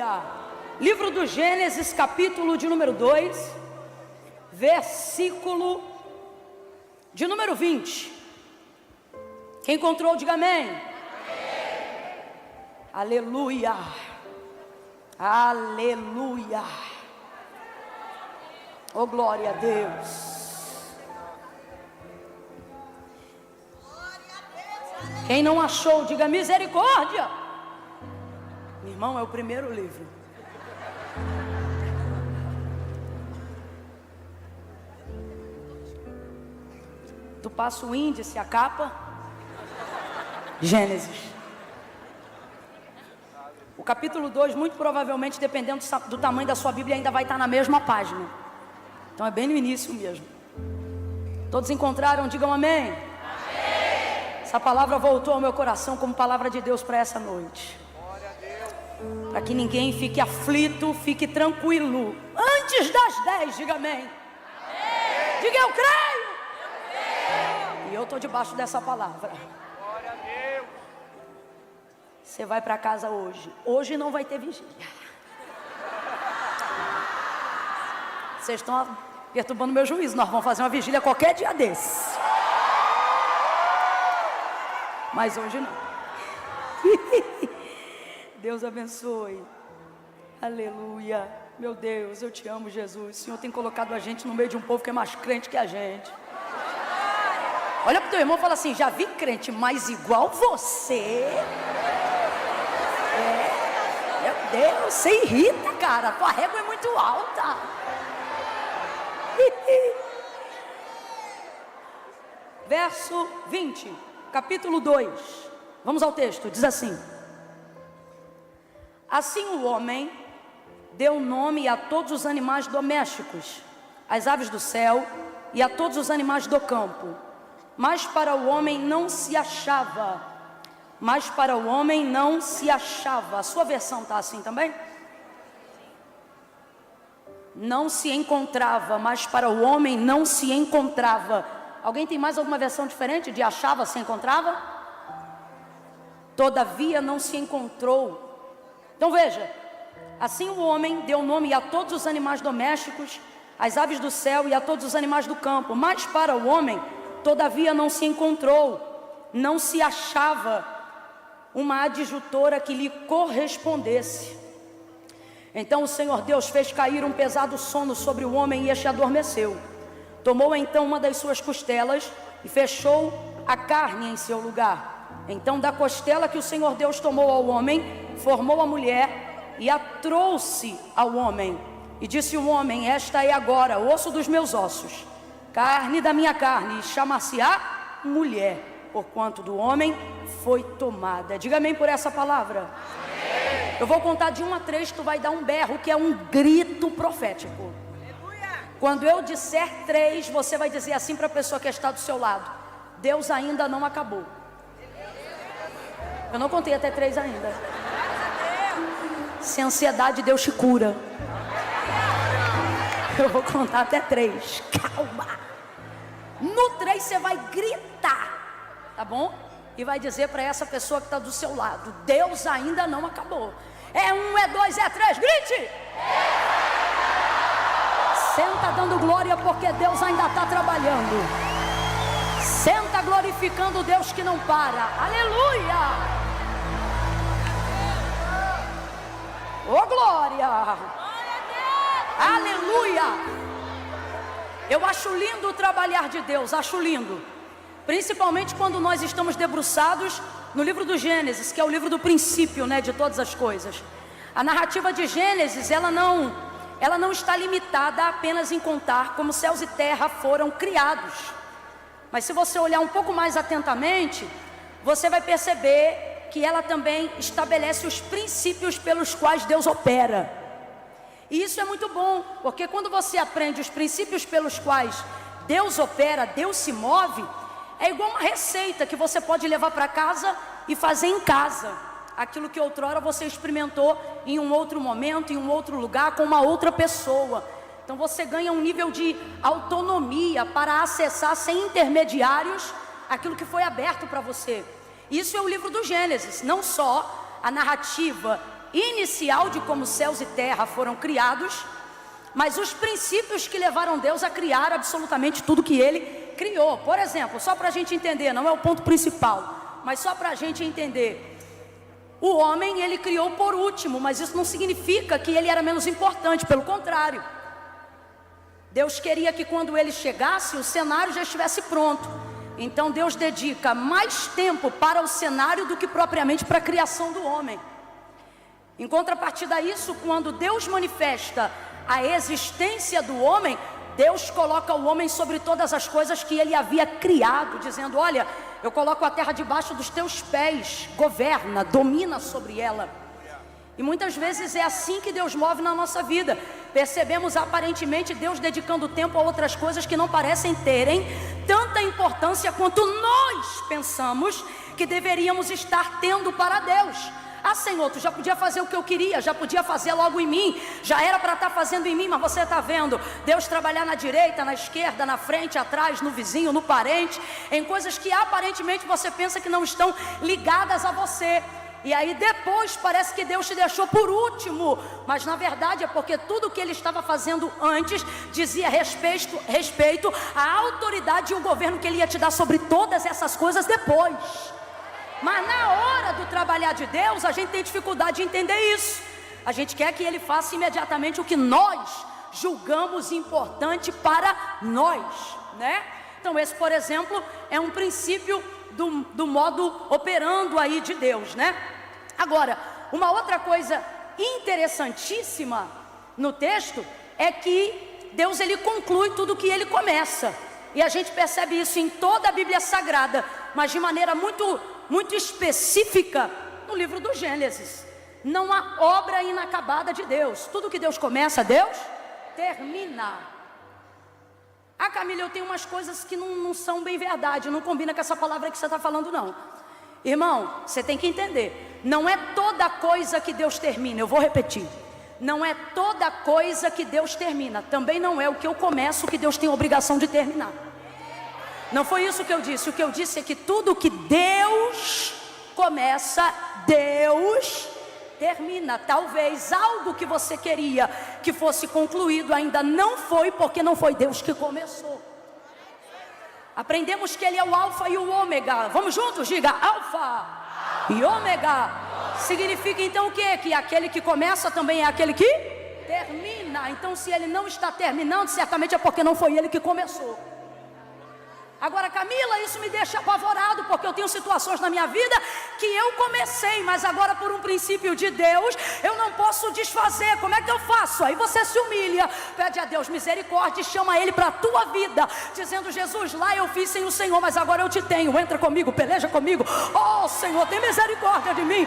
Aleluia. Livro do Gênesis, capítulo de número 2, versículo de número 20. Quem encontrou, diga amém. Amém. Aleluia. Aleluia. Oh, glória a Deus. Quem não achou, diga misericórdia. Meu irmão, é o primeiro livro. Tu passa o índice, a capa. Gênesis. O capítulo 2, muito provavelmente, dependendo do tamanho da sua Bíblia, ainda vai estar na mesma página. Então é bem no início mesmo. Todos encontraram? Digam amém. Amém. Essa palavra voltou ao meu coração como palavra de Deus para essa noite. Para que ninguém fique aflito, fique tranquilo. Antes das 10, diga amém. Amém. Diga eu creio. E eu estou debaixo dessa palavra. Glória a Deus. Você vai para casa hoje. Hoje não vai ter vigília. Vocês estão perturbando meu juízo. Nós vamos fazer uma vigília qualquer dia desse. Mas hoje não. Deus abençoe. Aleluia. Meu Deus, eu te amo, Jesus. O Senhor tem colocado a gente no meio de um povo que é mais crente que a gente. Olha para o teu irmão e fala assim: já vi crente mais igual você. Meu Deus, você irrita, cara. Tua régua é muito alta. Verso 20, capítulo 2. Vamos ao texto, diz assim: assim o homem deu nome a todos os animais domésticos, às aves do céu e a todos os animais do campo. Mas para o homem não se achava. Mas para o homem não se achava. A sua versão está assim também? Não se encontrava, mas para o homem não se encontrava. Alguém tem mais alguma versão diferente de achava, se encontrava? Todavia não se encontrou. Então veja, assim o homem deu nome a todos os animais domésticos, às aves do céu e a todos os animais do campo. Mas para o homem, todavia não se encontrou, não se achava uma adjutora que lhe correspondesse. Então o Senhor Deus fez cair um pesado sono sobre o homem e este adormeceu. Tomou então uma das suas costelas e fechou a carne em seu lugar. Então da costela que o Senhor Deus tomou ao homem, formou a mulher e a trouxe ao homem. E disse o homem: esta é agora osso dos meus ossos, carne da minha carne, e chamar-se-á mulher, porquanto do homem foi tomada. Diga amém por essa palavra. Amém. Eu vou contar de 1 a 3, tu vai dar um berro, que é um grito profético. Aleluia. Quando eu disser 3, você vai dizer assim para a pessoa que está do seu lado: Deus ainda não acabou. Eu não contei até 3 ainda. Se a ansiedade, Deus te cura. Eu vou contar até 3. Calma. No 3 você vai gritar, tá bom? E vai dizer para essa pessoa que está do seu lado: Deus ainda não acabou. É 1, é 2, é 3, grite! Senta dando glória, porque Deus ainda está trabalhando. Senta glorificando o Deus que não para. Aleluia! Oh, glória! Aleluia! Eu acho lindo o trabalhar de Deus, acho lindo. Principalmente quando nós estamos debruçados no livro do Gênesis, que é o livro do princípio, né, de todas as coisas. A narrativa de Gênesis, ela não está limitada apenas em contar como céus e terra foram criados. Mas se você olhar um pouco mais atentamente, você vai perceber que ela também estabelece os princípios pelos quais Deus opera. E isso é muito bom, porque quando você aprende os princípios pelos quais Deus opera, Deus se move, é igual uma receita que você pode levar para casa e fazer em casa. Aquilo que outrora você experimentou em um outro momento, em um outro lugar, com uma outra pessoa. Então você ganha um nível de autonomia para acessar sem intermediários aquilo que foi aberto para você. Isso é o livro do Gênesis, não só a narrativa inicial de como céus e terra foram criados, mas os princípios que levaram Deus a criar absolutamente tudo que Ele criou. Por exemplo, só para a gente entender, não é o ponto principal, mas só para a gente entender. O homem Ele criou por último, mas isso não significa que ele era menos importante, pelo contrário. Deus queria que quando ele chegasse, o cenário já estivesse pronto. Então Deus dedica mais tempo para o cenário do que propriamente para a criação do homem. Em contrapartida a isso, quando Deus manifesta a existência do homem, Deus coloca o homem sobre todas as coisas que Ele havia criado, dizendo: olha, eu coloco a terra debaixo dos teus pés, governa, domina sobre ela. E muitas vezes é assim que Deus move na nossa vida. Percebemos aparentemente Deus dedicando tempo a outras coisas que não parecem terem tanta importância quanto nós pensamos que deveríamos estar tendo para Deus. Ah, Senhor, tu já podia fazer o que eu queria, já podia fazer logo em mim, já era para estar fazendo em mim, mas você está vendo Deus trabalhar na direita, na esquerda, na frente, atrás, no vizinho, no parente, em coisas que aparentemente você pensa que não estão ligadas a você. E aí depois parece que Deus te deixou por último, mas na verdade é porque tudo que Ele estava fazendo antes dizia respeito à autoridade e o governo que Ele ia te dar sobre todas essas coisas depois. Mas na hora do trabalhar de Deus, a gente tem dificuldade de entender isso. A gente quer que Ele faça imediatamente o que nós julgamos importante para nós, né? Então esse, por exemplo, é um princípio do modo operando aí de Deus, né? Agora, uma outra coisa interessantíssima no texto é que Deus, Ele conclui tudo que Ele começa. E a gente percebe isso em toda a Bíblia Sagrada, mas de maneira muito específica no livro do Gênesis. Não há obra inacabada de Deus. Tudo que Deus começa, Deus termina. Ah, Camila, eu tenho umas coisas que não são bem verdade, não combina com essa palavra que você está falando, não. Irmão, você tem que entender, não é toda coisa que Deus termina. Eu vou repetir, não é toda coisa que Deus termina. Também não é o que eu começo que Deus tem obrigação de terminar. Não foi isso que eu disse. O que eu disse é que tudo que Deus começa, Deus termina. Talvez algo que você queria que fosse concluído ainda não foi, porque não foi Deus que começou. Aprendemos que Ele é o alfa e o ômega. Vamos juntos, diga alfa e ômega. Significa então o quê? Que aquele que começa também é aquele que termina. Então se Ele não está terminando, certamente é porque não foi Ele que começou. Agora, Camila, isso me deixa apavorado, porque eu tenho situações na minha vida que eu comecei, mas agora por um princípio de Deus, eu não posso desfazer. Como é que eu faço? Aí você se humilha, pede a Deus misericórdia e chama Ele para a tua vida, dizendo: Jesus, lá eu fiz sem o Senhor, mas agora eu te tenho, entra comigo, peleja comigo. Oh Senhor, tem misericórdia de mim.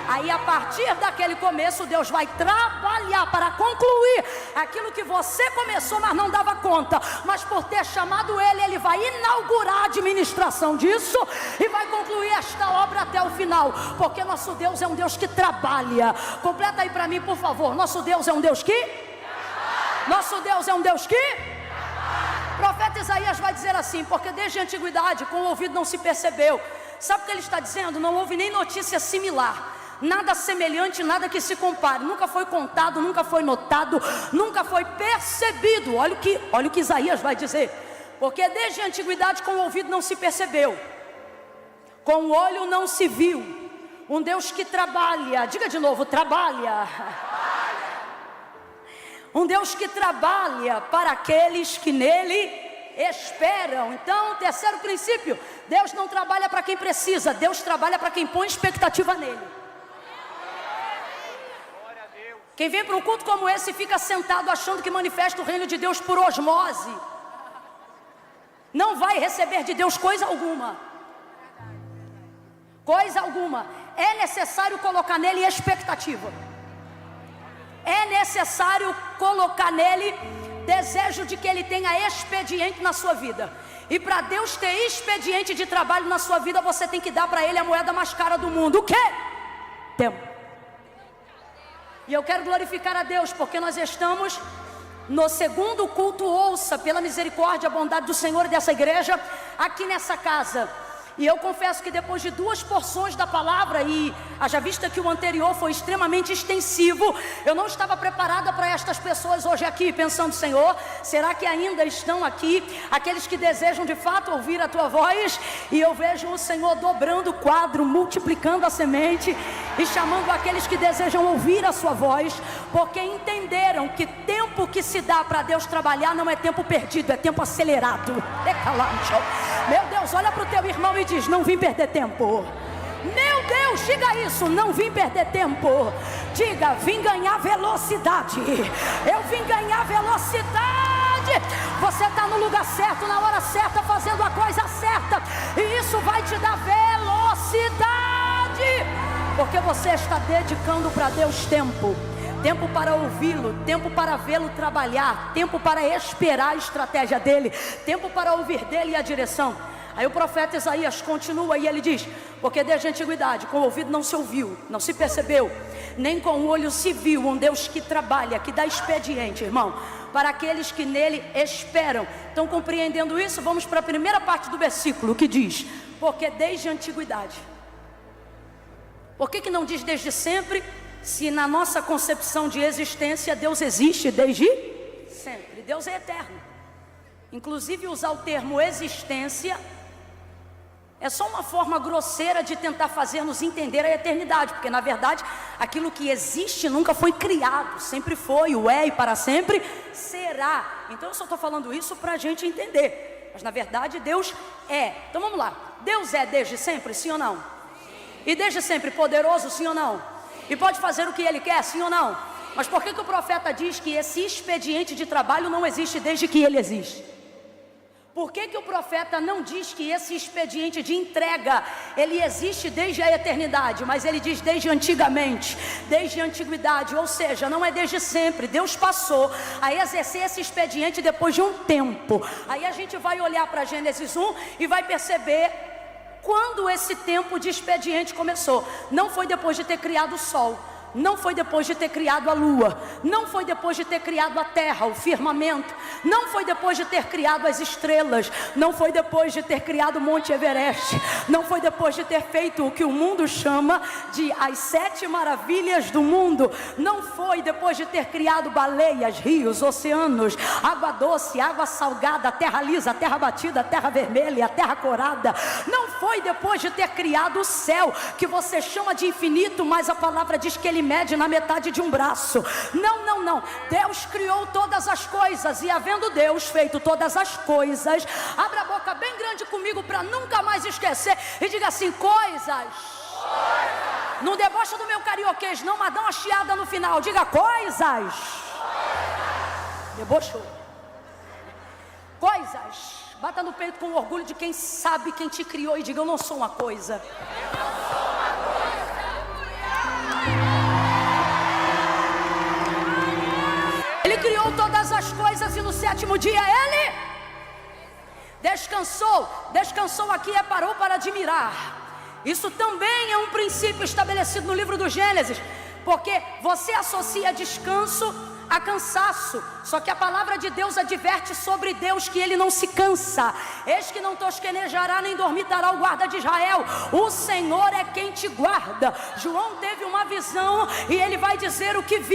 Aí a partir daquele começo, Deus vai trabalhar para concluir aquilo que você começou, mas não dava conta. Mas por ter chamado Ele, Ele vai inaugurar a administração disso e vai concluir esta obra até o final. Porque nosso Deus é um Deus que trabalha. Completa aí para mim, por favor. Nosso Deus é um Deus que Nosso Deus é um Deus que O profeta Isaías vai dizer assim: porque desde a antiguidade com o ouvido não se percebeu. Sabe o que ele está dizendo? Não houve nem notícia similar, nada semelhante, nada que se compare. Nunca foi contado, nunca foi notado, nunca foi percebido. Olha o que Isaías vai dizer. Porque desde a antiguidade com o ouvido não se percebeu, com o olho não se viu. Um Deus que trabalha, diga de novo, trabalha. Um Deus que trabalha para aqueles que nele esperam. Então, terceiro princípio: Deus não trabalha para quem precisa, Deus trabalha para quem põe expectativa nele. Quem vem para um culto como esse fica sentado achando que manifesta o reino de Deus por osmose, não vai receber de Deus coisa alguma. Coisa alguma. É necessário colocar nele expectativa. É necessário colocar nele desejo de que ele tenha expediente na sua vida. E para Deus ter expediente de trabalho na sua vida, você tem que dar para ele a moeda mais cara do mundo. O quê? Tempo. E eu quero glorificar a Deus, porque nós estamos no segundo culto, ouça, pela misericórdia, a bondade do Senhor e dessa igreja, aqui nessa casa. E eu confesso que depois de 2 porções da palavra, e haja vista que o anterior foi extremamente extensivo, eu não estava preparada para estas pessoas hoje aqui, pensando: Senhor, será que ainda estão aqui aqueles que desejam de fato ouvir a tua voz? E eu vejo o Senhor dobrando o quadro, multiplicando a semente e chamando aqueles que desejam ouvir a sua voz, porque entenderam que tempo que se dá para Deus trabalhar não é tempo perdido, é tempo acelerado. Meu Deus, olha para o teu irmão e diz: não vim perder tempo. Meu Deus, diga isso: não vim perder tempo. Diga: vim ganhar velocidade. Eu vim ganhar velocidade. Você está no lugar certo, na hora certa, fazendo a coisa certa, e isso vai te dar velocidade, porque você está dedicando para Deus tempo. Tempo para ouvi-lo, tempo para vê-lo trabalhar, tempo para esperar a estratégia dele, tempo para ouvir dele a direção. Aí o profeta Isaías continua e ele diz: porque desde a antiguidade com o ouvido não se ouviu, não se percebeu, nem com o olho se viu um Deus que trabalha, que dá expediente, irmão, para aqueles que nele esperam. Então, compreendendo isso, vamos para a primeira parte do versículo, que diz: porque desde a antiguidade. Por que não diz desde sempre, se na nossa concepção de existência Deus existe desde sempre? Deus é eterno. Inclusive, usar o termo existência é só uma forma grosseira de tentar fazer-nos entender a eternidade, porque na verdade aquilo que existe nunca foi criado, sempre foi, o é e para sempre será. Então eu só estou falando isso para a gente entender, mas na verdade Deus é. Então vamos lá: Deus é desde sempre, sim ou não? E desde sempre poderoso, sim ou não? E pode fazer o que Ele quer, sim ou não? Mas por que o profeta diz que esse expediente de trabalho não existe desde que Ele existe? Por que o profeta não diz que esse expediente de entrega, ele existe desde a eternidade, mas ele diz desde antigamente, desde a antiguidade? Ou seja, não é desde sempre. Deus passou a exercer esse expediente depois de um tempo. Aí a gente vai olhar para Gênesis 1 e vai perceber quando esse tempo de expediente começou. Não foi depois de ter criado o sol, não foi depois de ter criado a lua, não foi depois de ter criado a terra, o firmamento, não foi depois de ter criado as estrelas, não foi depois de ter criado o Monte Everest, não foi depois de ter feito o que o mundo chama de as 7 maravilhas do mundo, não foi depois de ter criado baleias, rios, oceanos, água doce, água salgada, terra lisa, terra batida, terra vermelha, terra corada, não foi depois de ter criado o céu, que você chama de infinito, mas a palavra diz que ele mede na metade de um braço. Não. Deus criou todas as coisas, e havendo Deus feito todas as coisas, abra a boca bem grande comigo para nunca mais esquecer e diga assim: coisas. Não debocha do meu carioquês não, mas dá uma chiada no final. Diga: coisas. Debochou. Coisas. Bata no peito com orgulho de quem sabe quem te criou e diga: eu não sou uma coisa. Ele criou todas as coisas e no 7º dia Ele descansou aqui e parou para admirar. Isso também é um princípio estabelecido no livro do Gênesis, porque você associa descanso a cansaço, só que a palavra de Deus adverte sobre Deus que Ele não se cansa. Eis que não tosquenejará nem dormitará o guarda de Israel, o Senhor é quem te guarda. João teve uma visão e ele vai dizer o que viu.